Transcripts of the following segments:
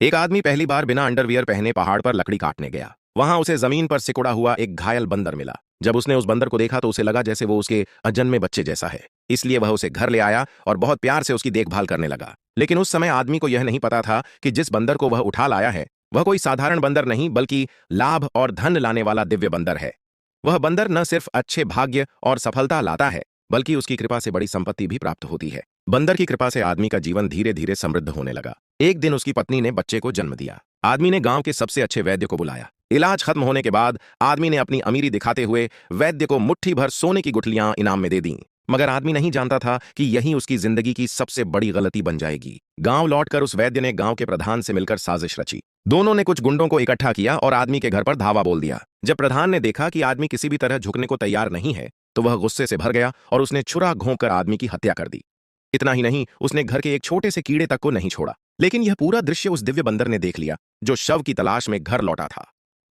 एक आदमी पहली बार बिना अंडरवियर पहने पहाड़ पर लकड़ी काटने गया। वहां उसे जमीन पर सिकुड़ा हुआ एक घायल बंदर मिला। जब उसने उस बंदर को देखा तो उसे लगा जैसे वो उसके अजन्मे बच्चे जैसा है। इसलिए वह उसे घर ले आया और बहुत प्यार से उसकी देखभाल करने लगा। लेकिन उस समय आदमी को यह नहीं पता था कि जिस बंदर को वह उठा लाया है वह कोई साधारण बंदर नहीं बल्कि लाभ और धन लाने वाला दिव्य बंदर है। वह बंदर न सिर्फ अच्छे भाग्य और सफलता लाता है बल्कि उसकी कृपा से बड़ी संपत्ति भी प्राप्त होती है। बंदर की कृपा से आदमी का जीवन धीरे धीरे समृद्ध होने लगा। एक दिन उसकी पत्नी ने बच्चे को जन्म दिया। आदमी ने गांव के सबसे अच्छे वैद्य को बुलाया। इलाज खत्म होने के बाद आदमी ने अपनी अमीरी दिखाते हुए वैद्य को मुट्ठी भर सोने की गुठलियां इनाम में दे दी। मगर आदमी नहीं जानता था कि यही उसकी जिंदगी की सबसे बड़ी गलती बन जाएगी। गांव लौटकर उस वैद्य ने गांव के प्रधान से मिलकर साजिश रची। दोनों ने कुछ गुंडों को इकट्ठा किया और आदमी के घर पर धावा बोल दिया। जब प्रधान ने देखा कि आदमी किसी भी तरह झुकने को तैयार नहीं है तो वह गुस्से से भर गया और उसने छुरा घोंपकर आदमी की हत्या कर दी। इतना ही नहीं, उसने घर के एक छोटे से कीड़े तक को नहीं छोड़ा। लेकिन यह पूरा दृश्य उस दिव्य बंदर ने देख लिया जो शव की तलाश में घर लौटा था।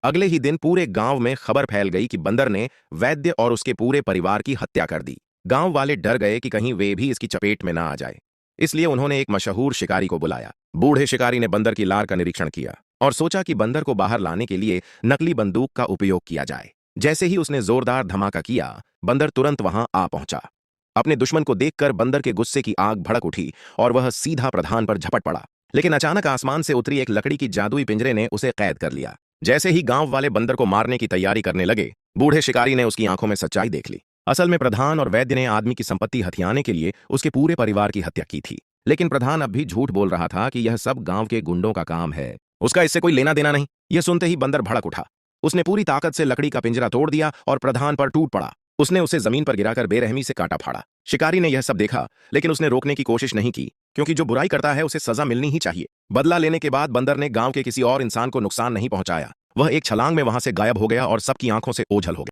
अगले ही दिन पूरे गांव में खबर फैल गई कि बंदर ने वैद्य और उसके पूरे परिवार की हत्या कर दी। गांव वाले डर गए कि कहीं वे भी इसकी चपेट में ना आ जाए। इसलिए उन्होंने एक मशहूर शिकारी को बुलाया। बूढ़े शिकारी ने बंदर की लार का निरीक्षण किया और सोचा कि बंदर को बाहर लाने के लिए नकली बंदूक का उपयोग किया जाए। जैसे ही उसने जोरदार धमाका किया, बंदर तुरंत वहां आ पहुंचा। अपने दुश्मन को देखकर बंदर के गुस्से की आग भड़क उठी और वह सीधा प्रधान पर झपट पड़ा। लेकिन अचानक आसमान से उतरी एक लकड़ी की जादुई पिंजरे ने उसे कैद कर लिया। जैसे ही गांव वाले बंदर को मारने की तैयारी करने लगे, बूढ़े शिकारी ने उसकी आंखों में सच्चाई देख ली। असल में प्रधान और वैद्य ने आदमी की संपत्ति हथियाने के लिए उसके पूरे परिवार की हत्या की थी। लेकिन प्रधान अब भी झूठ बोल रहा था कि यह सब गांव के गुंडों का काम है, उसका इससे कोई लेना देना नहीं। यह सुनते ही बंदर भड़क उठा। उसने पूरी ताकत से लकड़ी का पिंजरा तोड़ दिया और प्रधान पर टूट पड़ा। उसने उसे जमीन पर गिराकर बेरहमी से काटा फाड़ा। शिकारी ने यह सब देखा लेकिन उसने रोकने की कोशिश नहीं की, क्योंकि जो बुराई करता है उसे सजा मिलनी ही चाहिए। बदला लेने के बाद बंदर ने गांव के किसी और इंसान को नुकसान नहीं पहुंचाया। वह एक छलांग में वहां से गायब हो गया और सबकी आंखों से ओझल हो गया।